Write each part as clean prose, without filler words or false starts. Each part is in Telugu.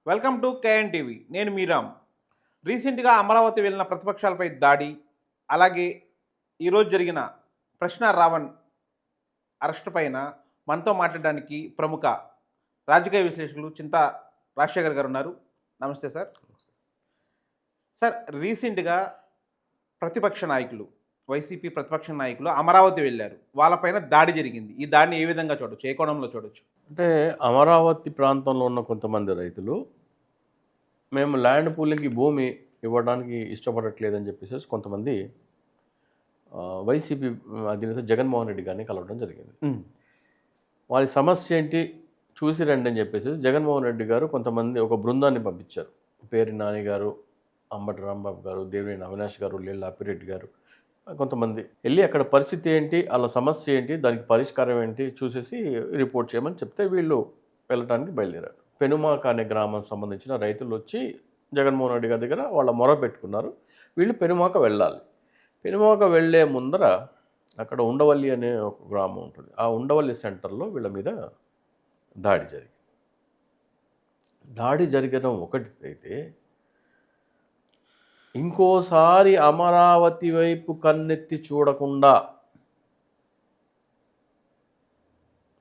Welcome to KN TV. నేను మీరామ్. రీసెంట్గా అమరావతి వెళ్ళిన ప్రతిపక్షాలపై దాడి, అలాగే ఈరోజు జరిగిన ప్రశ్న రావణ్ అరెస్ట్ పైన మనతో మాట్లాడడానికి ప్రముఖ రాజకీయ విశ్లేషకులు చింతా రాజశేఖర్ గారు ఉన్నారు. నమస్తే సార్. సార్, రీసెంట్గా ప్రతిపక్ష నాయకులు, వైసీపీ ప్రతిపక్ష నాయకులు అమరావతి వెళ్ళారు. వాళ్ళపైన దాడి జరిగింది. ఈ దాడిని ఏ విధంగా చూడొచ్చు, ఏ కోణంలో చూడొచ్చు? అంటే అమరావతి ప్రాంతంలో ఉన్న కొంతమంది రైతులు మేము ల్యాండ్ పూలింగ్కి భూమి ఇవ్వడానికి ఇష్టపడట్లేదని చెప్పేసి కొంతమంది వైసీపీ అధినేత జగన్మోహన్ రెడ్డి గారిని కలవడం జరిగింది. వారి సమస్య ఏంటి చూసి రండి అని చెప్పేసి జగన్మోహన్ రెడ్డి గారు కొంతమంది ఒక బృందాన్ని పంపించారు. పేరి నాని గారు, అంబటి రాంబాబు గారు, దేవినేని అవినాష్ గారు, లేళ్ళ అప్పిరెడ్డి గారు, కొంతమంది వెళ్ళి అక్కడ పరిస్థితి ఏంటి, వాళ్ళ సమస్య ఏంటి, దానికి పరిష్కారం ఏంటి చూసేసి రిపోర్ట్ చేయమని చెప్తే వీళ్ళు వెళ్ళడానికి బయలుదేరారు. పెనుమాక అనే గ్రామం సంబంధించిన రైతులు వచ్చి జగన్మోహన్ రెడ్డి గారి దగ్గర వాళ్ళ మొర పెట్టుకున్నారు. వీళ్ళు పెనుమాక వెళ్ళాలి. పెనుమాక వెళ్ళే ముందర అక్కడ ఉండవల్లి అనే ఒక గ్రామం ఉంటుంది. ఆ ఉండవల్లి సెంటర్లో వీళ్ళ మీద దాడి జరిగింది. దాడి జరగడం ఒకటి అయితే, ఇంకోసారి అమరావతి వైపు కన్నెత్తి చూడకుండా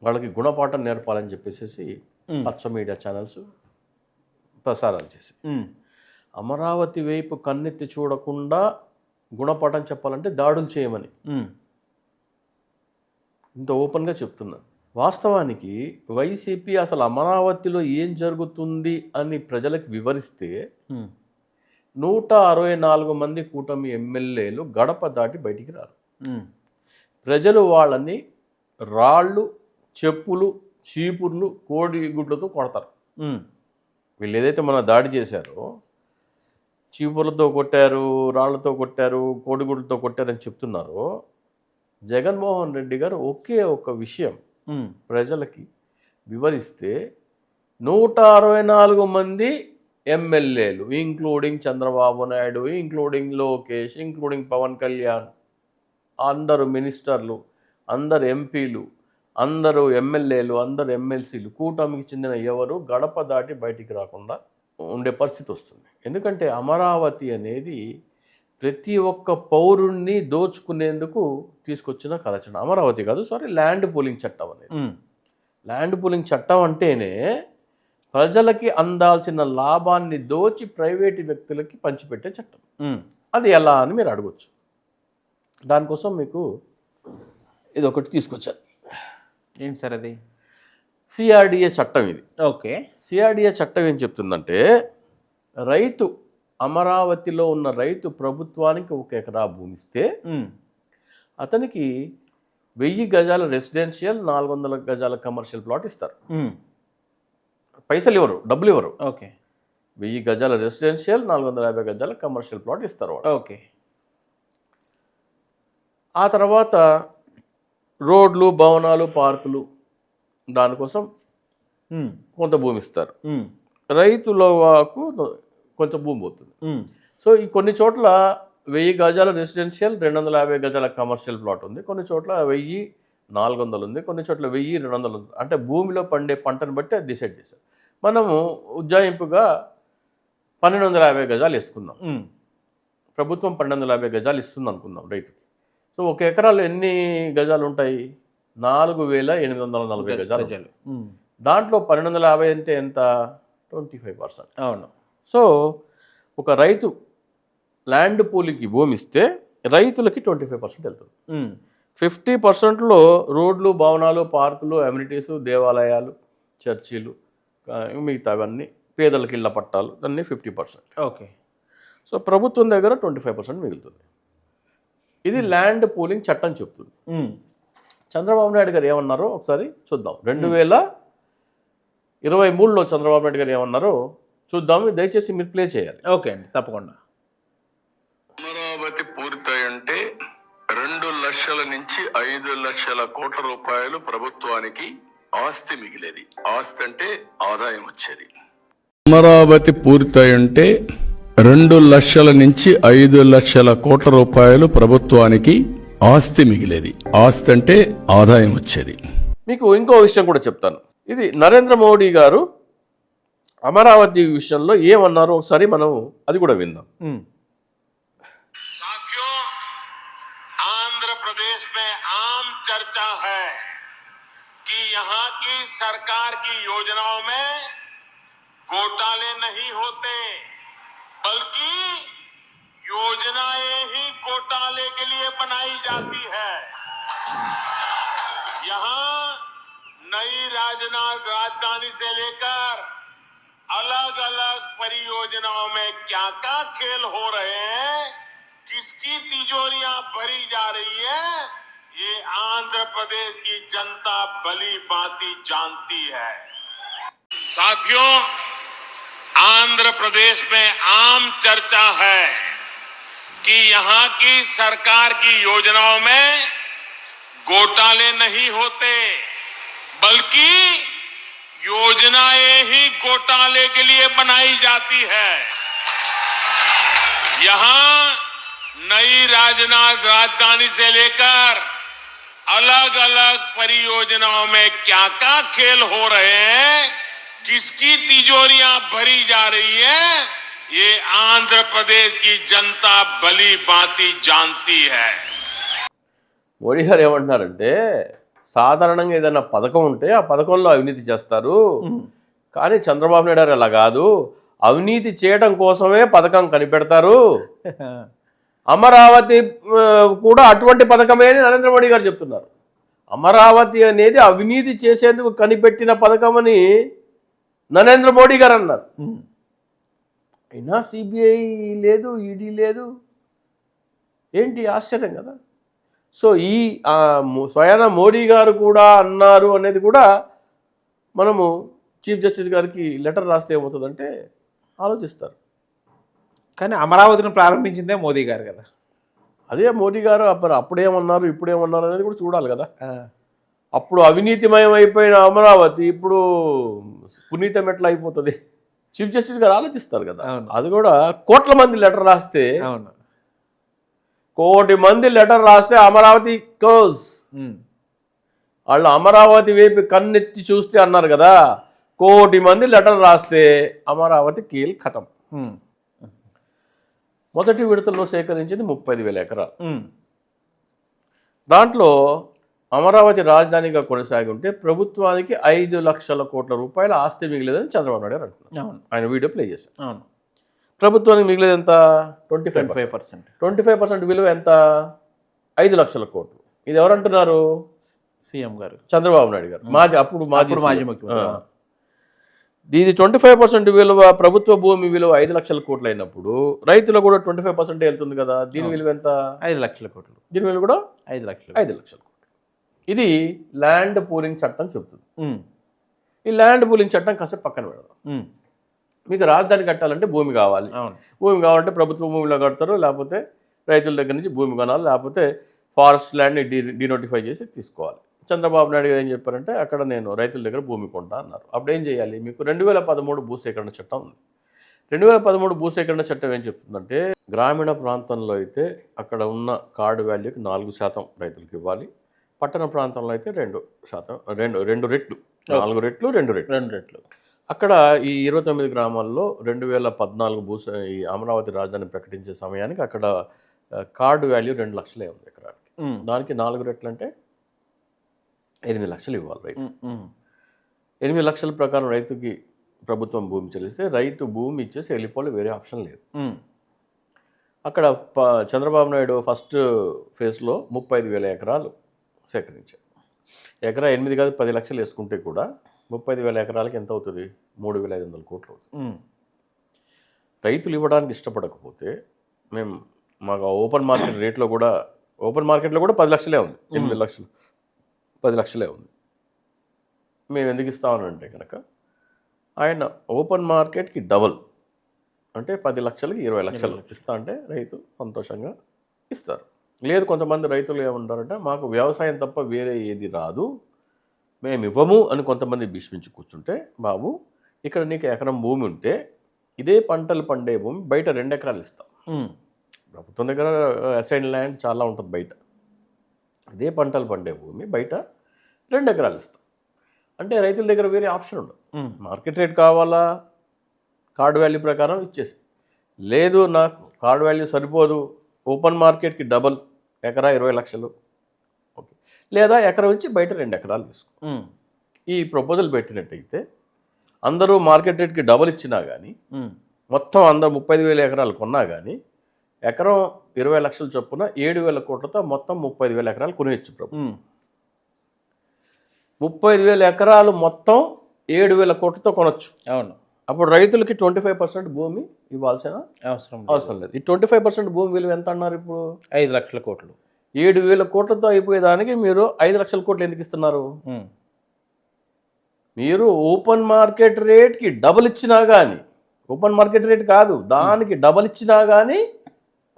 వాళ్ళకి గుణపాఠం నేర్పాలని చెప్పేసి పచ్చ మీడియా ఛానల్స్ ప్రసారాలు చేసి అమరావతి వైపు కన్నెత్తి చూడకుండా గుణపాఠం చెప్పాలంటే దాడులు చేయమని ఇంత ఓపెన్గా చెప్తున్నాను. వాస్తవానికి వైసీపీ అసలు అమరావతిలో ఏం జరుగుతుంది అని ప్రజలకు వివరిస్తే 164 మంది కూటమి ఎమ్మెల్యేలు గడప దాటి బయటికి రారు. ప్రజలు వాళ్ళని రాళ్ళు, చెప్పులు, చీపుర్లు, కోడిగుడ్లతో కొడతారు. వీళ్ళు ఏదైతే మన దాడి చేశారో, చీపుర్లతో కొట్టారు, రాళ్లతో కొట్టారు, కోడిగుడ్లతో కొట్టారని చెప్తున్నారో, జగన్మోహన్ రెడ్డి గారు ఒకే ఒక విషయం ప్రజలకి వివరిస్తే 164 మంది ఎమ్మెల్యేలు, including Chandrababu Naidu, including Lokesh, including Pawan Kalyan, అందరు మినిస్టర్లు, అందరు ఎంపీలు, అందరూ ఎమ్మెల్యేలు, అందరు ఎమ్మెల్సీలు, కూటమికి చెందిన ఎవరు గడప దాటి బయటికి రాకుండా ఉండే పరిస్థితి వస్తుంది. ఎందుకంటే అమరావతి అనేది ప్రతి ఒక్క పౌరుణ్ణి దోచుకునేందుకు తీసుకొచ్చిన కరచన. అమరావతి కాదు, ల్యాండ్ పూలింగ్ చట్టం అనేది. ల్యాండ్ పూలింగ్ చట్టం అంటేనే ప్రజలకి అందాల్సిన లాభాన్ని దోచి ప్రైవేటు వ్యక్తులకి పంచిపెట్టే చట్టం. అది ఎలా అని మీరు అడగచ్చు. దానికోసం మీకు ఇది ఒకటి తీసుకొచ్చాను. ఏంటి సార్ అది? సిఆర్డిఏ చట్టం ఇది. ఓకే. సిఆర్డిఏ చట్టం ఏం చెప్తుందంటే, రైతు, అమరావతిలో ఉన్న రైతు ప్రభుత్వానికి 1 ఎకరా భూమిస్తే అతనికి 1000 గజాల రెసిడెన్షియల్, 400 గజాల కమర్షియల్ ప్లాట్ ఇస్తారు. పైసలు ఇవ్వరు, డబ్బులు ఇవ్వరు. ఓకే. 1000 గజాల రెసిడెన్షియల్, 450 గజాల కమర్షియల్ ప్లాట్ ఇస్తారు. ఓకే. ఆ తర్వాత రోడ్లు, భవనాలు, పార్కులు, దానికోసం కొంత భూమి ఇస్తారు. రైతులకు కొంచెం భూమి పోతుంది. సో ఈ కొన్ని చోట్ల 1000 గజాల రెసిడెన్షియల్, 250 గజాల కమర్షియల్ ప్లాట్ ఉంది. కొన్ని చోట్ల 1400 ఉంది, కొన్ని చోట్ల 1200 ఉంది. అంటే భూమిలో పండే పంటను బట్టి అది డిసైడ్ చేశారు. మనము ఉజ్జాయింపుగా 1250 గజాలు వేసుకుందాం. ప్రభుత్వం 1250 గజాలు ఇస్తుంది అనుకుందాం రైతుకి. సో 1 ఎకరాలో ఎన్ని గజాలు ఉంటాయి? 4840 గజాలు. దాంట్లో 1250 అంటే ఎంత? 25%. అవును. సో ఒక రైతు ల్యాండ్ పూలింగ్కి భూమి ఇస్తే రైతులకి 25% వెళ్తుంది. 50%లో రోడ్లు, భవనాలు, పార్కులు, అమ్యూనిటీసు, దేవాలయాలు, చర్చిలు, మిగతావన్నీ, పేదలకు ఇళ్ల పట్టాలు, దాన్ని 50%. ఓకే. సో ప్రభుత్వం దగ్గర 25% మిగులుతుంది. ఇది ల్యాండ్ పూలింగ్ చట్టం చెప్తుంది. చంద్రబాబు నాయుడు గారు ఏమన్నారో ఒకసారి చూద్దాం. 2023లో చంద్రబాబు నాయుడు గారు ఏమన్నారో చూద్దాం. దయచేసి మీరు ప్లే చేయాలి. ఓకే అండి, తప్పకుండా. అమరావతి పూర్తయింటే 2 లక్షల నుంచి 5 లక్షల కోట్ల రూపాయలు ప్రభుత్వానికి ఆస్తి మిగిలేది. ఆస్తి అంటే ఆదాయం వచ్చేది. అమరావతి పూర్తయింటే 2 లక్షల నుంచి 5 లక్షల కోట్ల రూపాయలు ప్రభుత్వానికి ఆస్తి మిగిలేది. ఆస్తి అంటే ఆదాయం వచ్చేది. మీకు ఇంకో విషయం కూడా చెప్తాను. ఇది నరేంద్ర మోడీ గారు అమరావతి విషయంలో ఏమన్నారో ఒకసారి మనం అది కూడా విందాం. साथियों, आंध्र प्रदेश में आम चर्चा है कि यहाँ की सरकार की योजनाओं में घोटाले नहीं होते, बल्कि योजनाएं ही घोटाले के लिए बनाई जाती है। यहाँ नई राजधानी से लेकर अलग अलग परियोजनाओं में क्या क्या खेल हो रहे हैं, किसकी तिजोरियां भरी जा रही है, ये आंध्र प्रदेश की जनता भली भांति जानती है। साथियों, आंध्र प्रदेश में आम चर्चा है कि यहाँ की सरकार की योजनाओं में घोटाले नहीं होते, बल्कि योजनाएं ही घोटाले के लिए बनाई जाती है। यहाँ नई राजधानी से लेकर अलग अलग परियोजनाओं में क्या क्या खेल हो रहे हैं, किसकी तिजोरियां भरी जा रही है, ये आंध्र प्रदेश की जनता भली भांति जानती है। మోడీ గారు ఏమంటున్నారంటే సాధారణంగా ఏదైనా పథకం ఉంటే ఆ పథకంలో అవినీతి చేస్తారు, కానీ చంద్రబాబు నాయుడు గారు అలా కాదు, అవినీతి చేయడం కోసమే పథకం కనిపెడతారు. అమరావతి కూడా అటువంటి పథకమే అని నరేంద్ర మోడీ గారు చెప్తున్నారు. అమరావతి అనేది అవినీతి చేసేందుకు కనిపెట్టిన పథకం అని నరేంద్ర మోడీ గారు అన్నారు. అయినా సిబిఐ లేదు, ఈడీ లేదు, ఏంటి ఆశ్చర్యం కదా. సో ఈ స్వయాన మోడీ గారు కూడా అన్నారు అనేది కూడా మనము చీఫ్ జస్టిస్ గారికి లెటర్ రాస్తే ఏమవుతుందంటే ఆలోచిస్తారు. కానీ అమరావతిని ప్రారంభించిందే మోదీ గారు కదా. అదే మోడీ గారు అప్పుడేమన్నారు ఇప్పుడేమన్నారు అనేది కూడా చూడాలి కదా. అప్పుడు అవినీతిమయం అయిపోయిన అమరావతి ఇప్పుడు పునీతం ఎట్లా అయిపోతుంది, చీఫ్ జస్టిస్ గారు ఆలోచిస్తారు కదా. అది కూడా కోట్ల మంది లెటర్ రాస్తే, అవును, కోటి మంది లెటర్ రాస్తే అమరావతి క్లోజ్. వాళ్ళు అమరావతి వైపు కన్నెత్తి చూస్తే అన్నారు కదా, కోటి మంది లెటర్ రాస్తే అమరావతి కీల్ ఖతం. మొదటి విడతలో సేకరించింది 35,000 ఎకరాలు. దాంట్లో అమరావతి రాజధానిగా కొనసాగి ఉంటే ప్రభుత్వానికి 5 లక్షల కోట్ల రూపాయల ఆస్తి మిగిలేదని చంద్రబాబు నాయుడు అంటున్నారు. ఆయన వీడియో ప్లే చేశారు. అవును, ప్రభుత్వానికి మిగిలేదు ఎంత? 25%. 25% విలువ ఎంత? 5 లక్షల కోట్లు. ఇది ఎవరు అంటున్నారు? సీఎం గారు చంద్రబాబు నాయుడు గారు, అప్పుడు మాజీ ముఖ్యమంత్రి. ఇది 25% విలువ, ప్రభుత్వ భూమి విలువ 5 లక్షల కోట్లు అయినప్పుడు రైతులకు కూడా 25% వెళ్తుంది కదా. దీని విలువ ఎంత? 5 లక్షల కోట్లు. దీని విలువ కూడా 5 లక్షలు. 5 లక్షల కోట్లు. ఇది ల్యాండ్ పూలింగ్ చట్టం చెబుతుంది. ఈ ల్యాండ్ పూలింగ్ చట్టం కాసేపు పక్కన పెడదాం. మీకు రాజధాని కట్టాలంటే భూమి కావాలి. భూమి కావాలంటే ప్రభుత్వ భూమిలో కడతారు, లేకపోతే రైతుల దగ్గర నుంచి భూమి కొనాలి, లేకపోతే ఫారెస్ట్ ల్యాండ్ని డినోటిఫై చేసి తీసుకోవాలి. చంద్రబాబు నాయుడు గారు ఏం చెప్పారంటే అక్కడ నేను రైతుల దగ్గర భూమి కొంటా అన్నారు. అప్పుడు ఏం చేయాలి? మీకు 2013 భూసేకరణ చట్టం ఉంది. 2013 భూసేకరణ చట్టం ఏం చెప్తుందంటే గ్రామీణ ప్రాంతంలో అయితే అక్కడ ఉన్న కార్డు వాల్యూకి 4% రైతులకు ఇవ్వాలి, పట్టణ ప్రాంతంలో అయితే 2%, 2 రెట్లు, 4 రెట్లు, 2 రెట్లు. అక్కడ ఈ 29 గ్రామాల్లో 2014 ఈ అమరావతి రాజధాని ప్రకటించే సమయానికి అక్కడ కార్డు వాల్యూ 2 లక్షలే ఉంది ఎకరానికి. దానికి 4 రెట్లు అంటే 8 లక్షలు ఇవ్వాలి రైతు. 8 లక్షల ప్రకారం రైతుకి ప్రభుత్వం భూమి చెల్లిస్తే రైతు భూమి ఇచ్చేసి వెళ్ళిపోవాలి, వేరే ఆప్షన్ లేదు. అక్కడ చంద్రబాబు నాయుడు ఫస్ట్ ఫేజ్లో 35,000 ఎకరాలు సేకరించారు. ఎకరా 8 కాదు 10 లక్షలు వేసుకుంటే కూడా 35,000 ఎకరాలకి ఎంత అవుతుంది? 3,500 కోట్లు అవుతుంది. రైతులు ఇవ్వడానికి ఇష్టపడకపోతే మాకు ఓపెన్ మార్కెట్లో కూడా 10 లక్షలే ఉంది, 8 లక్షలు 10 లక్షలే ఉంది. మేము ఎందుకు ఇస్తామనంటే కనుక ఆయన ఓపెన్ మార్కెట్కి డబల్ అంటే 10 లక్షలకి 20 లక్షలు ఇస్తా అంటే రైతు సంతోషంగా ఇస్తారు. లేదు, కొంతమంది రైతులు ఏమంటారంటే మాకు వ్యవసాయం తప్ప వేరే ఏది రాదు, మేము ఇవ్వము అని కొంతమంది భీష్మించి కూర్చుంటే, బాబు ఇక్కడ నీకు ఎకరం భూమి ఉంటే ఇదే పంటలు పండే భూమి బయట 2 ఎకరాలు ఇస్తాం. ప్రభుత్వం దగ్గర అసైన్ ల్యాండ్ చాలా ఉంటుంది బయట. ఇదే పంటలు పండే భూమి బయట 2 ఎకరాలు ఇస్తాం అంటే రైతుల దగ్గర వేరే ఆప్షన్ ఉండదు. మార్కెట్ రేట్ కావాలా, కార్డు వాల్యూ ప్రకారం ఇచ్చేసి, లేదు నాకు కార్డు వాల్యూ సరిపోదు, ఓపెన్ మార్కెట్కి డబల్, ఎకరా 20 లక్షలు, ఓకే, లేదా ఎకరం ఇచ్చి బయట 2 ఎకరాలు తీసుకో. ఈ ప్రపోజల్ పెట్టినట్టయితే అందరూ మార్కెట్ రేట్కి డబల్ ఇచ్చినా కానీ, మొత్తం అందరూ 35,000 ఎకరాలు కొన్నా కానీ ఎకరం 20 లక్షల చొప్పున 7,000 కోట్లతో మొత్తం 35,000 ఎకరాలు కొనేయచ్చు ప్రభుత్వం. 35,000 ఎకరాలు మొత్తం 7,000 కోట్లతో కొనొచ్చు. అవును. అప్పుడు రైతులకి 25% భూమి ఇవ్వాల్సిన అవసరం లేదు. ఈ 25% భూమి విలువ ఎంత అన్నారు ఇప్పుడు? 5 లక్షల కోట్లు. 7,000 కోట్లతో అయిపోయేదానికి మీరు 5 లక్షల కోట్లు ఎందుకు ఇస్తున్నారు? మీరు ఓపెన్ మార్కెట్ రేట్కి డబుల్ ఇచ్చినా కానీ, ఓపెన్ మార్కెట్ రేట్ కాదు దానికి డబల్ ఇచ్చినా కానీ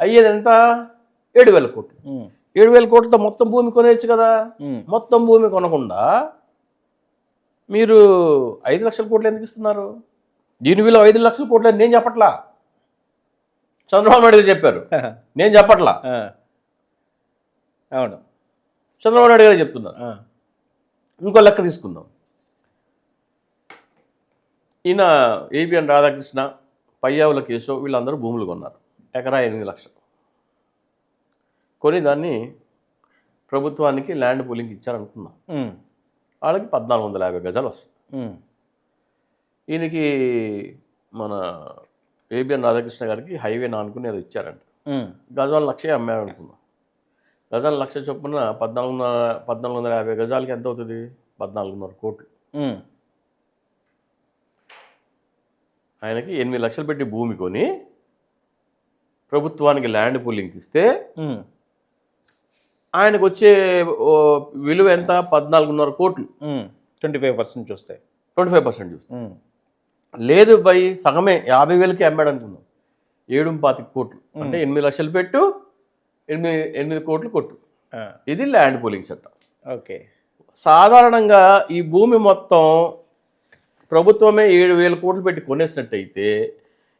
అయ్యేది ఎంత? 7,000 కోట్లు. 7,000 కోట్లతో మొత్తం భూమి కొనేయచ్చు కదా. మొత్తం భూమి కొనకుండా మీరు 5 లక్షల కోట్లు ఎందుకు ఇస్తున్నారు? దీని విలువ 5 లక్షల కోట్లు అని నేను చెప్పట్లా, చంద్రబాబు నాయుడు గారు చెప్పారు, నేను చెప్పట్లా. అవును, చంద్రబాబు నాయుడు గారు చెప్తున్నారు. ఇంకో లెక్క తీసుకుందాం. ఈయన ఏబిఎన్ రాధాకృష్ణ, పయ్యావుల కేశవ్ వీళ్ళందరూ భూములు కొన్నారు, ఎకరా 8 లక్షలు కొని దాన్ని ప్రభుత్వానికి ల్యాండ్ పూలింగ్ ఇచ్చారనుకున్నాం. వాళ్ళకి 1,450 గజాలు వస్తాయి. ఈయనకి మన ఏబిఎన్ రాధాకృష్ణ గారికి హైవే నానుకుని అది ఇచ్చారంట. గజాలు 1,00,000 అమ్మారు అనుకున్నాం. గజాలు 1,00,000 చొప్పున 1,450 గజాలకి ఎంత అవుతుంది? 14,500 కోట్లు. ఆయనకి 8 లక్షలు పెట్టి భూమి కొని ప్రభుత్వానికి ల్యాండ్ పూలింగ్ ఇస్తే ఆయనకు వచ్చే విలువ ఎంత? 14,500 కోట్లు. 25% చూస్తాయి. 25% చూస్తాయి. లేదు బై సగమే 50,000కి అమ్మాడు అనుకుందాం, 7,25 కోట్లు. అంటే 8 లక్షలు పెట్టు, 8 కోట్లు కొట్టు. ఇది ల్యాండ్ పూలింగ్ చట్టం. ఓకే. సాధారణంగా ఈ భూమి మొత్తం ప్రభుత్వమే 7,000 కోట్లు పెట్టి కొనేసినట్టయితే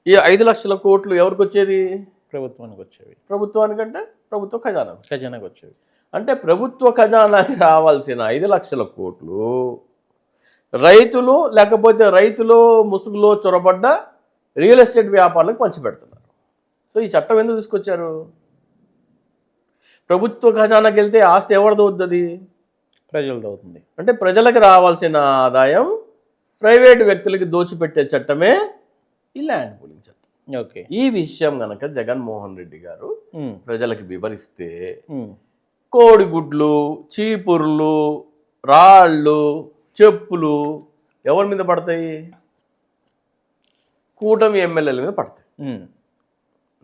ఈ 5 లక్షల కోట్లు ఎవరికి వచ్చేది? ప్రభుత్వానికి వచ్చేవి. ప్రభుత్వానికంటే ప్రభుత్వ ఖజానాకు వచ్చేవి. అంటే ప్రభుత్వ ఖజానాకి రావాల్సిన 5 లక్షల కోట్లు రైతులు, లేకపోతే రైతులు ముసుగులో చొరబడ్డ రియల్ ఎస్టేట్ వ్యాపారులకు పంచిపెడుతున్నారు. సో ఈ చట్టం ఎందుకు తీసుకొచ్చారు? ప్రభుత్వ ఖజానాకి వెళ్తే ఆస్తి ఎవరిది అవుతుంది? ప్రజలది అవుతుంది. అంటే ప్రజలకు రావాల్సిన ఆదాయం ప్రైవేటు వ్యక్తులకి దోచిపెట్టే చట్టమే ఈ ల్యాండ్ పూలింగ్ చట్టం. ఓకే. ఈ విషయం కనుక జగన్మోహన్ రెడ్డి గారు ప్రజలకు వివరిస్తే కోడిగుడ్లు, చీపుర్లు, రాళ్ళు, చెప్పులు ఎవరి మీద పడతాయి? కూటమి ఎమ్మెల్యేల మీద పడతాయి.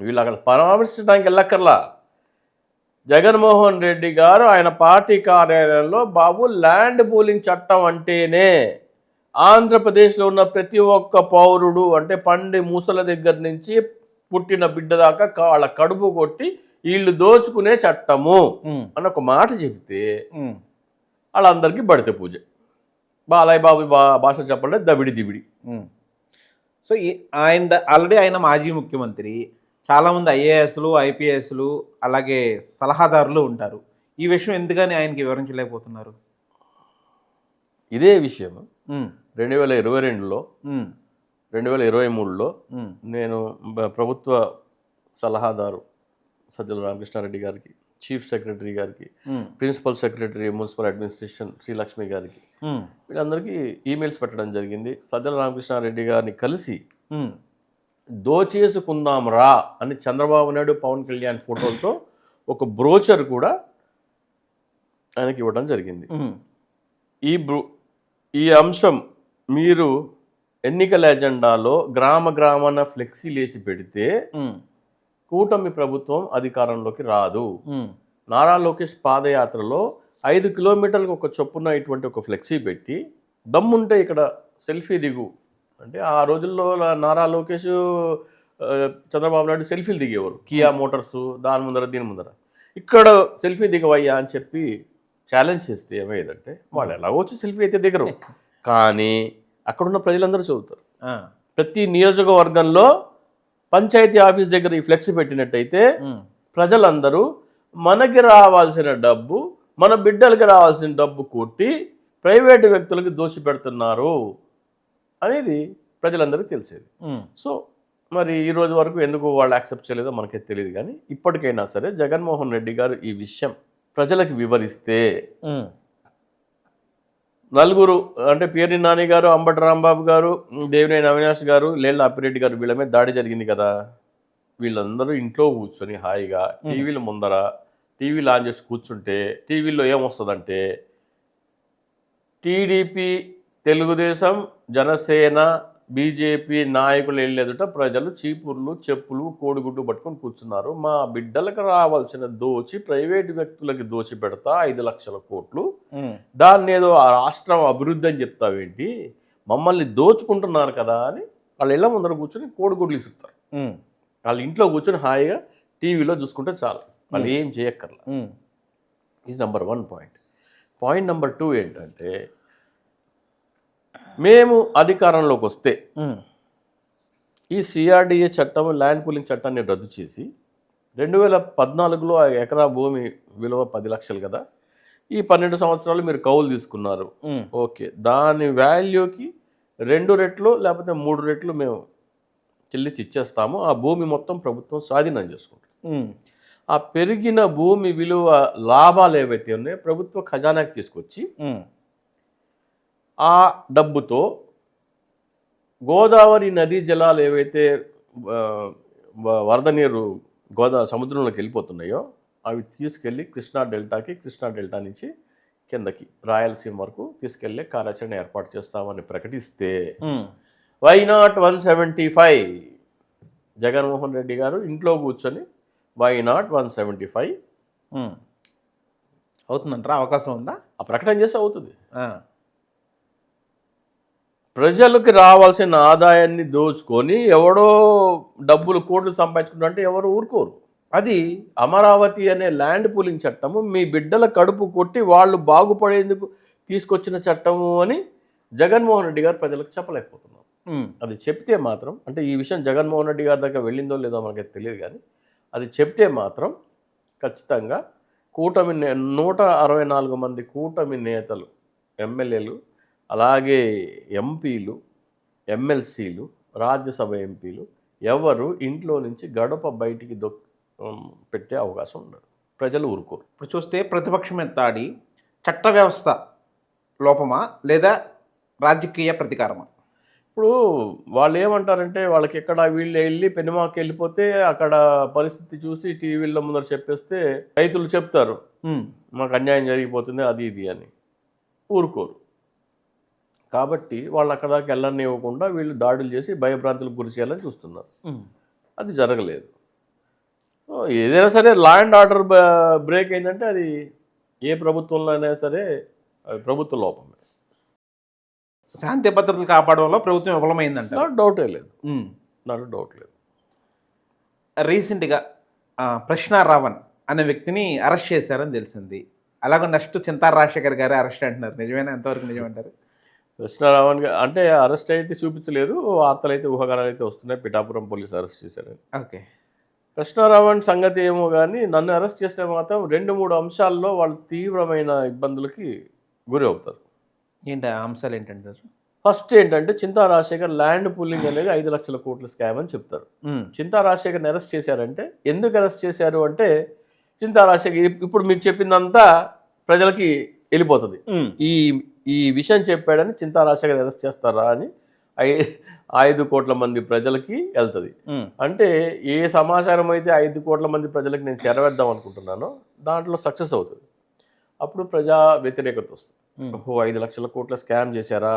వీళ్ళు అక్కడ పరామర్శించడానికి వెళ్ళక్కర్లా. జగన్మోహన్ రెడ్డి గారు ఆయన పార్టీ కార్యాలయంలో, బాబు ల్యాండ్ పూలింగ్ చట్టం అంటేనే ఆంధ్రప్రదేశ్లో ఉన్న ప్రతి ఒక్క పౌరుడు, అంటే పండి మూసల దగ్గర నుంచి పుట్టిన బిడ్డ దాకా వాళ్ళ కడుపు కొట్టి వీళ్ళు దోచుకునే చట్టము అని ఒక మాట చెబితే వాళ్ళందరికీ బడితే పూజ. బాలయ్య బాబు భాష చెప్పాలంటే దబిడి దిబిడి. సో ఆల్రెడీ ఆయన మాజీ ముఖ్యమంత్రి, చాలామంది ఐఏఎస్లు, ఐపీఎస్లు, అలాగే సలహాదారులు ఉంటారు. ఈ విషయం ఎందుకని ఆయనకి వివరించలేకపోతున్నారు? ఇదే విషయం 2022లో 2023లో నేను ప్రభుత్వ సలహాదారు సజ్జల రామకృష్ణారెడ్డి గారికి, చీఫ్ సెక్రటరీ గారికి, principal secretary municipal administration Srilakshmi గారికి, వీళ్ళందరికీ ఈమెయిల్స్ పెట్టడం జరిగింది. సజ్జల రామకృష్ణారెడ్డి గారిని కలిసి దోచేసుకుందాం రా అని చంద్రబాబు నాయుడు, పవన్ కళ్యాణ్ ఫోటోలతో ఒక బ్రోచర్ కూడా ఆయనకి ఇవ్వడం జరిగింది. ఈ అంశం మీరు ఎన్నికల ఎజెండాలో గ్రామాన ఫ్లెక్సీలు వేసి పెడితే కూటమి ప్రభుత్వం అధికారంలోకి రాదు. నారా లోకేష్ పాదయాత్రలో 5 కిలోమీటర్లకు ఒక చొప్పున ఇటువంటి ఒక ఫ్లెక్సీ పెట్టి, దమ్ముంటే ఇక్కడ సెల్ఫీ దిగు అంటే, ఆ రోజుల్లో నారా లోకేష్, చంద్రబాబు నాయుడు సెల్ఫీలు దిగేవారు. కియా మోటార్స్ దాని ముందర దీని ముందర, ఇక్కడ సెల్ఫీ దిగవయ్యా అని చెప్పి ఛాలెంజ్ చేస్తే ఏమయ్యేదంటే, వాళ్ళు ఎలాగో వచ్చి సెల్ఫీ అయితే దిగరు, కానీ అక్కడున్న ప్రజలందరూ చదువుతారు. ప్రతి నియోజకవర్గంలో పంచాయతీ ఆఫీస్ దగ్గర ఈ ఫ్లెక్స్ పెట్టినట్టయితే ప్రజలందరూ మనకి రావాల్సిన డబ్బు, మన బిడ్డలకి రావాల్సిన డబ్బు కొట్టి ప్రైవేటు వ్యక్తులకి దోచిపెడుతున్నారు అనేది ప్రజలందరికీ తెలిసేది. సో మరి ఈ రోజు వరకు ఎందుకు వాళ్ళు యాక్సెప్ట్ చేయలేదో మనకే తెలియదు. కానీ ఇప్పటికైనా సరే జగన్మోహన్ రెడ్డి గారు ఈ విషయం ప్రజలకు వివరిస్తే నలుగురు అంటే పేర్ని నాని గారు, అంబటి రాంబాబు గారు, దేవినేని అవినాష్ గారు, లేళ్ల అప్పిరెడ్డి గారు వీళ్ళ మీద దాడి జరిగింది కదా, వీళ్ళందరూ ఇంట్లో కూర్చొని హాయిగా టీవీల ముందర టీవీలు ఆన్ చేసి కూర్చుంటే టీవీలో ఏమొస్తుందంటే టీడీపీ, తెలుగుదేశం, జనసేన, బీజేపీ నాయకులు వెళ్ళేదుట ప్రజలు చీపుర్లు, చెప్పులు, కోడిగుడ్డు పట్టుకొని కూర్చున్నారు. మా బిడ్డలకు రావాల్సిన దోచి ప్రైవేటు వ్యక్తులకి దోచి పెడతా 5 లక్షల కోట్లు, దాన్ని ఏదో ఆ రాష్ట్రం అభివృద్ధి అని చెప్తావేంటి, మమ్మల్ని దోచుకుంటున్నారు కదా అని వాళ్ళ ఇళ్ళ ముందర కూర్చొని కోడిగుడ్లు ఇసురుతారు. వాళ్ళు ఇంట్లో కూర్చొని హాయిగా టీవీలో చూసుకుంటే చాలు, వాళ్ళు ఏం చేయక్కర్లా. ఇది నెంబర్ 1 పాయింట్. పాయింట్ నెంబర్ 2 ఏంటంటే మేము అధికారంలోకి వస్తే ఈ సిఆర్డిఏ చట్టం, ల్యాండ్ పూలింగ్ చట్టాన్ని రద్దు చేసి 2014లో ఆ ఎకరా భూమి విలువ 10 లక్షలు కదా, ఈ 12 సంవత్సరాలు మీరు కౌలు తీసుకున్నారు, ఓకే, దాని వాల్యూకి 2 రెట్లు లేకపోతే 3 రెట్లు మేము చెల్లించి ఇచ్చేస్తాము, ఆ భూమి మొత్తం ప్రభుత్వం స్వాధీనం చేసుకుంటాం. ఆ పెరిగిన భూమి విలువ లాభాలు ఏవైతే ఉన్నాయో ప్రభుత్వ ఖజానాకి తీసుకొచ్చి ఆ డబ్బుతో గోదావరి నదీ జలాలు ఏవైతే వరద నీరు సముద్రంలోకి వెళ్ళిపోతున్నాయో అవి తీసుకెళ్ళి కృష్ణా డెల్టాకి, కృష్ణా డెల్టా నుంచి కిందకి రాయలసీమ వరకు తీసుకెళ్లే కార్యాచరణ ఏర్పాటు చేస్తామని ప్రకటిస్తే వై నాట్ 175? జగన్మోహన్ రెడ్డి గారు ఇంట్లో కూర్చొని వై నాట్ 175 అవుతుందంటారా? అవకాశం ఉందా? ఆ ప్రకటన చేస్తే అవుతుంది. ప్రజలకు రావాల్సిన ఆదాయాన్ని దోచుకొని ఎవడో డబ్బులు కోట్లు సంపాదించుకుంటే ఎవరు ఊరుకోరు. అది అమరావతి అనే ల్యాండ్ పూలింగ్ చట్టము మీ బిడ్డల కడుపు కొట్టి వాళ్ళు బాగుపడేందుకు తీసుకొచ్చిన చట్టము అని జగన్మోహన్ రెడ్డి గారు ప్రజలకు చెప్పలేకపోతున్నారు. అది చెప్తే మాత్రం, అంటే ఈ విషయం జగన్మోహన్ రెడ్డి గారి దగ్గర వెళ్ళిందో లేదో మనకైతే తెలియదు, కానీ అది చెప్తే మాత్రం ఖచ్చితంగా కూటమి 164 మంది కూటమి నేతలు, ఎమ్మెల్యేలు, అలాగే ఎంపీలు, ఎమ్మెల్సీలు, రాజ్యసభ ఎంపీలు ఎవరు ఇంట్లో నుంచి గడప బయటికి పెట్టే అవకాశం ఉండదు. ప్రజలు ఊరుకోరు. ఇప్పుడు చూస్తే ప్రతిపక్షం మీద దాడి చట్ట వ్యవస్థ లోపమా లేదా రాజకీయ ప్రతీకారమా? ఇప్పుడు వాళ్ళు ఏమంటారంటే వాళ్ళకి ఎక్కడ వీళ్ళు వెళ్ళి పెనుమాకి వెళ్ళిపోతే అక్కడ పరిస్థితి చూసి టీవీల్లో ముందర చెప్పేస్తే రైతులు చెప్తారు మాకు అన్యాయం జరిగిపోతుంది అది ఇది అని, ఊరుకోరు. కాబట్టి వాళ్ళు అక్కడ దాకా వెళ్ళనివ్వకుండా వీళ్ళు దాడులు చేసి భయభ్రాంతులకు గురి చేయాలని చూస్తున్నారు. అది జరగలేదు. సో ఏదైనా సరే లా అండ్ ఆర్డర్ బ్రేక్ అయిందంటే అది ఏ ప్రభుత్వంలో అయినా సరే అది ప్రభుత్వ లోపమే. శాంతి భద్రతలు కాపాడంలో ప్రభుత్వం విఫలమైందంట. నాకు డౌటే లేదు. నాకు డౌట్ లేదు. రీసెంట్గా ప్రశ్న రావణ్ అనే వ్యక్తిని అరెస్ట్ చేశారని తెలిసింది. అలాగే నెక్స్ట్ చింతా రాజశేఖర్ గారు అరెస్ట్ అంటున్నారు. నిజమేనా? ఎంతవరకు నిజమంటారు? కృష్ణ రావణ్ గారు అంటే అరెస్ట్ అయితే చూపించలేదు, వార్తలు అయితే ఊహాగానాలు అయితే వస్తున్నాయి, పిఠాపురం పోలీసు అరెస్ట్ చేశారని. ఓకే. కృష్ణ రావణ్ సంగతి ఏమో కానీ నన్ను అరెస్ట్ చేస్తే మాత్రం 2-3 అంశాల్లో వాళ్ళు తీవ్రమైన ఇబ్బందులకి గురి అవుతారు. ఏంటి ఆ అంశాలు ఏంటంటారు? ఫస్ట్ ఏంటంటే చింతా రాజశేఖర్ ల్యాండ్ పూలింగ్ అనేది 5 లక్షల కోట్ల స్కామ్ అని చెప్తారు. చింతా రాజశేఖర్ని అరెస్ట్ చేశారంటే ఎందుకు అరెస్ట్ చేశారు అంటే చింతా రాజశేఖర్ ఇప్పుడు మీకు చెప్పిందంతా ప్రజలకి వెళ్ళిపోతుంది. ఈ విషయం చెప్పాడని చింతా రాజశేఖర్ అరెస్ట్ చేస్తారా అని 5 కోట్ల మంది ప్రజలకి వెళ్తుంది. అంటే ఏ సమాచారం అయితే 5 కోట్ల మంది ప్రజలకు నేను చేరవేద్దాం అనుకుంటున్నానో దాంట్లో సక్సెస్ అవుతుంది. అప్పుడు ప్రజా వ్యతిరేకత వస్తుంది. 5 లక్షల కోట్ల స్కామ్ చేశారా,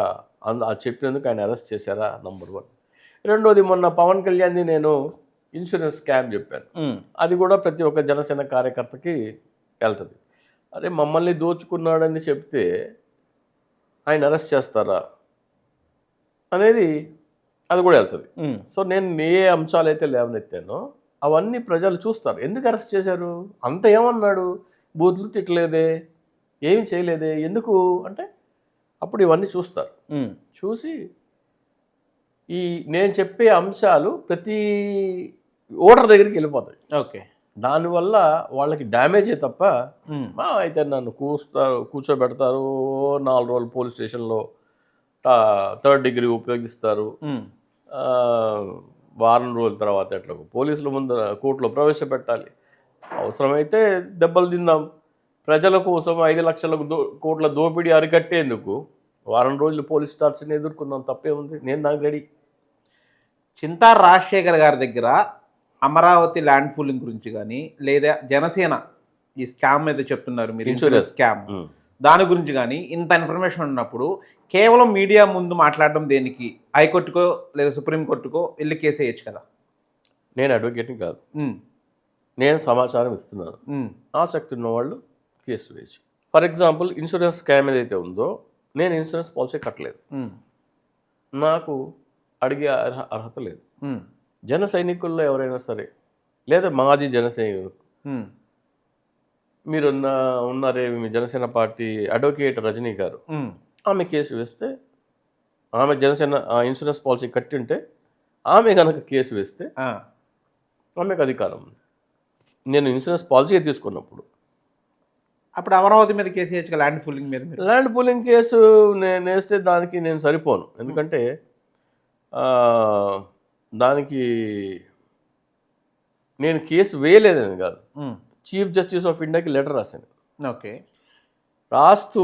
అది చెప్పినందుకు ఆయన అరెస్ట్ చేశారా, నంబర్ 1. రెండోది, మొన్న పవన్ కళ్యాణ్ని నేను ఇన్సూరెన్స్ స్కామ్ చెప్పాను, అది కూడా ప్రతి ఒక్క జనసేన కార్యకర్తకి వెళ్తుంది. అరే మమ్మల్ని దోచుకున్నాడని చెప్తే ఆయన అరెస్ట్ చేస్తారా అనేది అది కూడా వెళ్తుంది. సో నేను ఏ అంశాలు అయితే లేవనెత్తానో అవన్నీ ప్రజలు చూస్తారు. ఎందుకు అరెస్ట్ చేశారు, అంత ఏమన్నాడు, బూతులు తిట్టలేదే, ఏమి చేయలేదే, ఎందుకు అంటే అప్పుడు ఇవన్నీ చూస్తారు. చూసి ఈ నేను చెప్పే అంశాలు ప్రతి ఓటర్ దగ్గరికి వెళ్ళిపోతాయి. ఓకే. దానివల్ల వాళ్ళకి డ్యామేజే తప్ప అయితే నన్ను కూర్చోబెడతారు, 4 రోజులు పోలీస్ స్టేషన్లో థర్డ్ డిగ్రీ ఉపయోగిస్తారు. ఉమ్, ఆ, వారం రోజుల తర్వాత ఎట్లా పోలీసుల ముందు కోర్టులో ప్రవేశపెట్టాలి. అవసరమైతే దెబ్బలు తిందాం. ప్రజల కోసం 5 లక్షల కోట్ల దోపిడీ అరికట్టేందుకు వారం రోజులు పోలీస్ స్టార్స్ని ఎదుర్కొందాం, తప్పే ఉంది. నేను దానికి రెడీ. చింతా రాజశేఖర్ గారి దగ్గర అమరావతి ల్యాండ్ పూలింగ్ గురించి కానీ లేదా జనసేన ఈ స్కామ్ మీద చెప్తున్నారు మీరు, ఇన్సూరెన్స్ స్కామ్, దాని గురించి కానీ ఇంత ఇన్ఫర్మేషన్ ఉన్నప్పుడు కేవలం మీడియా ముందు మాట్లాడడం దేనికి? హైకోర్టుకో లేదా సుప్రీంకోర్టుకో వెళ్ళి కేసు వేయచ్చు కదా. నేను అడ్వకేట్ని కాదు, ఉమ్, నేను సమాచారం ఇస్తున్నాను. ఉమ్, ఆసక్తి ఉన్నవాళ్ళు కేసు వేయచ్చు. ఫర్ ఎగ్జాంపుల్, ఇన్సూరెన్స్ స్కామ్ ఏదైతే ఉందో, నేను ఇన్సూరెన్స్ పాలసీ కట్టలేదు, ఉమ్, నాకు అడిగే అర్హత లేదు. ఉమ్, జన సైనికుల్లో ఎవరైనా సరే, లేదా మాజీ జన సైనికులు, ఉమ్, మీరు ఉన్నారే మీ జనసేన పార్టీ అడ్వకేట్ రజనీ గారు, ఉమ్, ఆమె కేసు వేస్తే, ఆమె జనసేన ఇన్సూరెన్స్ పాలసీ కట్టి ఉంటే, ఆమె కనుక కేసు వేస్తే ఆ, ఆమెకు అధికారం ఉంది. నేను ఇన్సూరెన్స్ పాలసీ తీసుకున్నప్పుడు అప్పుడు అమరావతి మీద కేసు వేయచ్చు, ల్యాండ్ పూలింగ్ మీద మీరు. ల్యాండ్ పూలింగ్ కేసు నేను వేస్తే దానికి నేను సరిపోను. ఎందుకంటే దానికి నేను కేసు వేయలేదని కాదు, ఉమ్, చీఫ్ జస్టిస్ ఆఫ్ ఇండియాకి లెటర్ రాశాను. ఓకే. రాస్తూ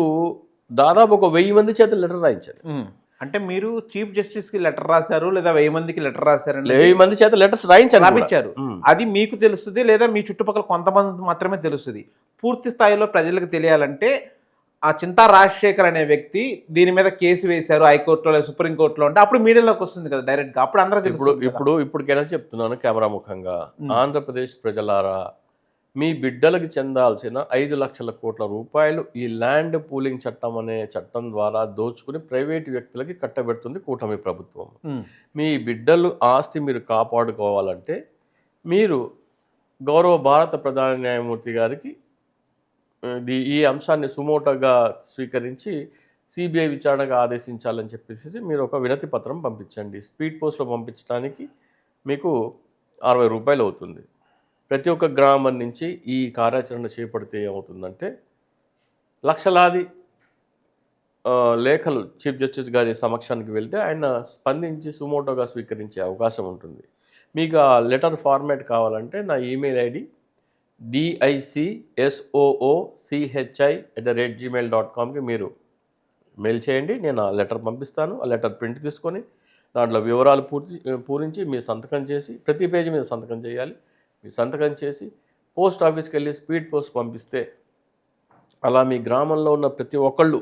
దాదాపు ఒక 1000 మంది చేత లెటర్ రాయించాను. ఉమ్, అంటే మీరు చీఫ్ జస్టిస్ కి లెటర్ రాశారు లేదా 1000 మందికి లెటర్ రాశారండి? 1000 మంది చేత లెటర్స్ రాయించాను కూడా. రాపించారు. అది మీకు తెలుస్తుంది లేదా మీ చుట్టుపక్కల కొంతమంది మాత్రమే తెలుస్తుంది? పూర్తి స్థాయిలో ప్రజలకు తెలియాలంటే ఆ చింతా రాజశేఖర్ అనే వ్యక్తి దీని మీద కేసు వేశారు హైకోర్టులో లేదా సుప్రీంకోర్టులో అంటే అప్పుడు మీడియాలోకి వస్తుంది కదా డైరెక్ట్గా, అప్పుడు అందరూ ఇప్పటికైనా చెప్తున్నాను కెమెరా ముఖంగా, ఆంధ్రప్రదేశ్ ప్రజలారా, మీ బిడ్డలకు చెందాల్సిన 5 లక్షల కోట్ల రూపాయలు ఈ ల్యాండ్ పూలింగ్ చట్టం అనే చట్టం ద్వారా దోచుకుని ప్రైవేటు వ్యక్తులకి కట్టబెడుతుంది కూటమి ప్రభుత్వం. మీ బిడ్డలు ఆస్తి మీరు కాపాడుకోవాలంటే మీరు గౌరవ భారత ప్రధాన న్యాయమూర్తి గారికి ఈ అంశాన్ని సుమోటోగా స్వీకరించి సిబిఐ విచారణగా ఆదేశించాలని చెప్పేసి మీరు ఒక వినతి పత్రం పంపించండి. స్పీడ్ పోస్ట్లో పంపించడానికి మీకు 60 రూపాయలు అవుతుంది. ప్రతి ఒక్క గ్రామం నుంచి ఈ కార్యాచరణ చేపడితే ఏమవుతుందంటే లక్షలాది లేఖలు చీఫ్ జస్టిస్ గారి సమక్షానికి వెళ్తే ఆయన స్పందించి సుమోటోగా స్వీకరించే అవకాశం ఉంటుంది. మీకు ఆ లెటర్ ఫార్మాట్ కావాలంటే నా ఈమెయిల్ ఐడి DICSOOCHI@gmail.comకి మీరు మెయిల్ చేయండి. నేను ఆ లెటర్ పంపిస్తాను. ఆ లెటర్ ప్రింట్ తీసుకొని దాంట్లో వివరాలు పూరించి మీ సంతకం చేసి, ప్రతి పేజీ మీద సంతకం చేయాలి. మీ సంతకం చేసి పోస్ట్ ఆఫీస్కి వెళ్ళి స్పీడ్ పోస్ట్ పంపిస్తే, అలా మీ గ్రామంలో ఉన్న ప్రతి ఒక్కళ్ళు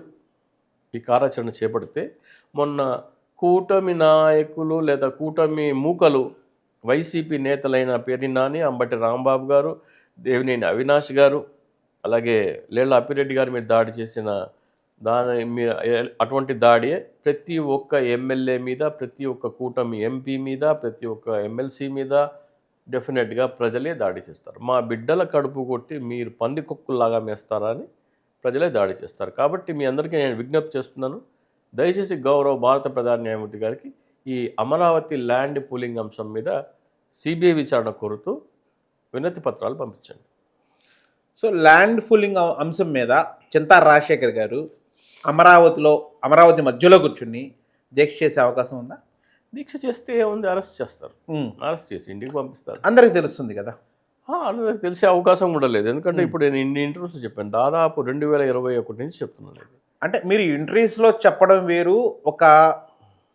ఈ కార్యాచరణ చేపడితే, మొన్న కూటమి నాయకులు లేదా కూటమి మూకలు వైసీపీ నేతలైన పేర్ని నాని, అంబటి రాంబాబు గారు, దేవినేని అవినాష్ గారు, అలాగే లేళ్ల అప్పిరెడ్డి గారి మీద దాడి చేసిన అటువంటి దాడియే ప్రతి ఒక్క ఎమ్మెల్యే మీద, ప్రతి ఒక్క కూటమి ఎంపీ మీద, ప్రతి ఒక్క ఎమ్మెల్సీ మీద డెఫినెట్గా ప్రజలే దాడి చేస్తారు. మా బిడ్డల కడుపు కొట్టి మీరు పందికొక్కుల్లాగా మేస్తారా అని ప్రజలే దాడి చేస్తారు. కాబట్టి మీ అందరికీ నేను విజ్ఞప్తి చేస్తున్నాను, దయచేసి గౌరవ భారత ప్రధాన న్యాయమూర్తి గారికి ఈ అమరావతి ల్యాండ్ పూలింగ్ అంశం మీద సిబిఐ విచారణ కోరుతూ వినతి పత్రాలు పంపించండి. సో ల్యాండ్ పూలింగ్ అంశం మీద చింతా రాజశేఖర్ గారు అమరావతి మధ్యలో కూర్చుని దీక్ష చేసే అవకాశం ఉందా? దీక్ష చేస్తే ఉంది, అరెస్ట్ చేస్తారు. అరెస్ట్ చేసి ఇంటికి పంపిస్తారు. అందరికీ తెలుస్తుంది కదా? అందరికి తెలిసే అవకాశం కూడా లేదు. ఎందుకంటే ఇప్పుడు నేను ఇన్ని ఇంటర్వ్యూస్ చెప్పాను, దాదాపు 2021 నుంచి చెప్తున్నాను. అంటే మీరు ఇంటర్వ్యూస్లో చెప్పడం వేరు, ఒక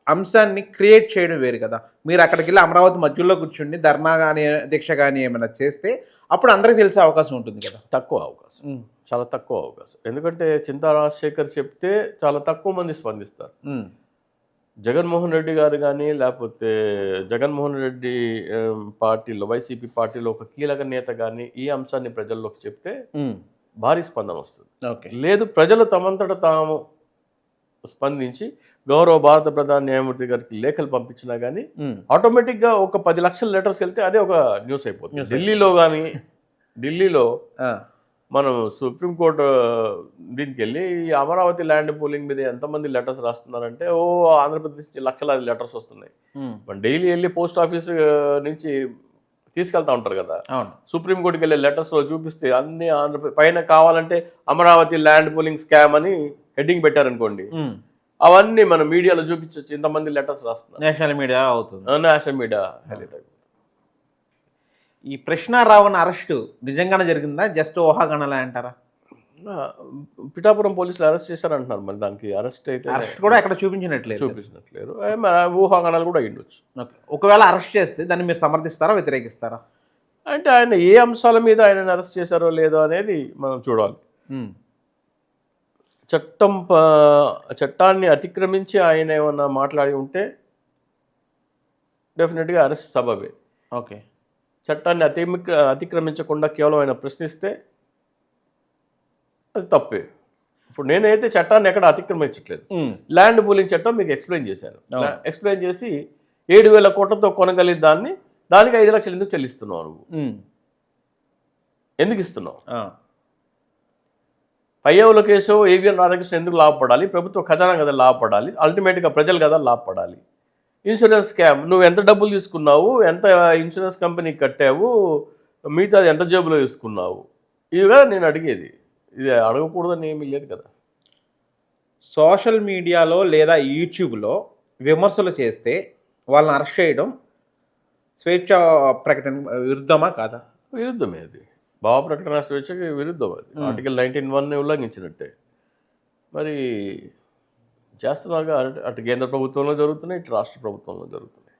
అంశాన్ని క్రియేట్ చేయడం వేరు కదా. మీరు అక్కడికి వెళ్ళి అమరావతి మధ్యలో కూర్చుండి ధర్నా కానీ దీక్ష కానీ ఏమైనా చేస్తే అప్పుడు అందరికీ తెలిసే అవకాశం ఉంటుంది కదా? తక్కువ అవకాశం, చాలా తక్కువ అవకాశం. ఎందుకంటే చింతా రాజశేఖర్ చెప్తే చాలా తక్కువ మంది స్పందిస్తారు. జగన్మోహన్ రెడ్డి గారు కానీ, లేకపోతే జగన్మోహన్ రెడ్డి పార్టీలో, వైసీపీ పార్టీలో ఒక కీలక నేత కానీ ఈ అంశాన్ని ప్రజల్లోకి చెప్తే భారీ స్పందన వస్తుంది. లేదు, ప్రజలు తమంతట తాము స్పందించి గౌరవ భారత ప్రధాన న్యాయమూర్తి గారికి లేఖలు పంపించినా కానీ ఆటోమేటిక్గా ఒక 10 లక్షల లెటర్స్ వెళ్తే అదే ఒక న్యూస్ అయిపోతుంది. ఢిల్లీలో మనం సుప్రీంకోర్టు దీనికి వెళ్ళి ఈ అమరావతి ల్యాండ్ పూలింగ్ మీద ఎంతమంది లెటర్స్ రాస్తున్నారంటే ఆంధ్రప్రదేశ్ నుంచి లక్షలాది లెటర్స్ వస్తున్నాయి. మనం డైలీ వెళ్ళి పోస్ట్ ఆఫీస్ నుంచి తీసుకెళ్తా ఉంటారు కదా, సుప్రీంకోర్టుకి వెళ్ళే లెటర్స్లో చూపిస్తే అన్ని ఆంధ్రప్రదేశ్ పైన కావాలంటే అమరావతి ల్యాండ్ పూలింగ్ స్కామ్ అని హెడ్డింగ్ పెట్టారనుకోండి, అవన్నీ మనం మీడియాలో చూపించవచ్చు. ఇంతమంది లెటర్స్ రాస్తున్నారు, నేషనల్ మీడియా అవుతుంది. నేషనల్ మీడియా హైలైట్ అయిపోతుంది. ఈ ప్రశ్న రావణ్ అరెస్టు నిజంగానే జరిగిందా, జస్ట్ ఊహాగానాలే అంటారా? పిఠాపురం పోలీసులు అరెస్ట్ చేశారంటున్నారు. మరి దానికి అరెస్ట్ అయితే అరెస్ట్ కూడా ఎక్కడ చూపించినట్లేదు. చూపించినట్లేరు. మరి ఊహాగానాలు కూడా అయ్యుండొచ్చు. ఓకే, ఒకవేళ అరెస్ట్ చేస్తే దాన్ని మీరు సమర్థిస్తారా, వ్యతిరేకిస్తారా? అంటే ఆయన ఏ అంశాల మీద ఆయన అరెస్ట్ చేశారో లేదో అనేది మనం చూడాలి. చట్టాన్ని అతిక్రమించి ఆయన ఏమన్నా మాట్లాడి ఉంటే డెఫినెట్గా అరెస్ట్ సబబే. ఓకే, చట్టాన్ని అతిక్రమించకుండా కేవలం ఆయన ప్రశ్నిస్తే అది తప్పే. ఇప్పుడు నేనైతే చట్టాన్ని ఎక్కడ అతిక్రమించట్లేదు. ల్యాండ్ పూలింగ్ చట్టం మీకు ఎక్స్ప్లెయిన్ చేశాను. ఎక్స్ప్లెయిన్ చేసి 7,000 కోట్లతో కొనగలిగే దానికి 5 లక్షలు ఎందుకు చెల్లిస్తున్నావు నువ్వు? ఎందుకు ఇస్తున్నావు? పయ్యవుల కేసు ఏబిఎన్ రాధాకృష్ణ ఎందుకు లాభపడాలి? ప్రభుత్వ ఖజానా కదా లాభపడాలి, అల్టిమేట్గా ప్రజలు కదా లాభపడాలి. ఇన్సూరెన్స్ స్కామ్, నువ్వు ఎంత డబ్బులు తీసుకున్నావు, ఎంత ఇన్సూరెన్స్ కంపెనీకి కట్టావు, మిగతాది ఎంత జేబులో తీసుకున్నావు, ఇది కదా నేను అడిగేది. ఇది అడగకూడదని ఏమీ లేదు కదా. సోషల్ మీడియాలో లేదా యూట్యూబ్లో విమర్శలు చేస్తే వాళ్ళని అరెస్ట్ చేయడం స్వేచ్ఛ ప్రకటన విరుద్ధమా కాదా? విరుద్ధమే. అది భావ ప్రకటన స్వేచ్ఛకి విరుద్ధం. అది ఆర్టికల్ 19(1) ఉల్లంఘించినట్టే. మరి చేస్తున్నారు. అటు కేంద్ర ప్రభుత్వంలో జరుగుతున్నాయి, ఇటు రాష్ట్ర ప్రభుత్వంలో జరుగుతున్నాయి.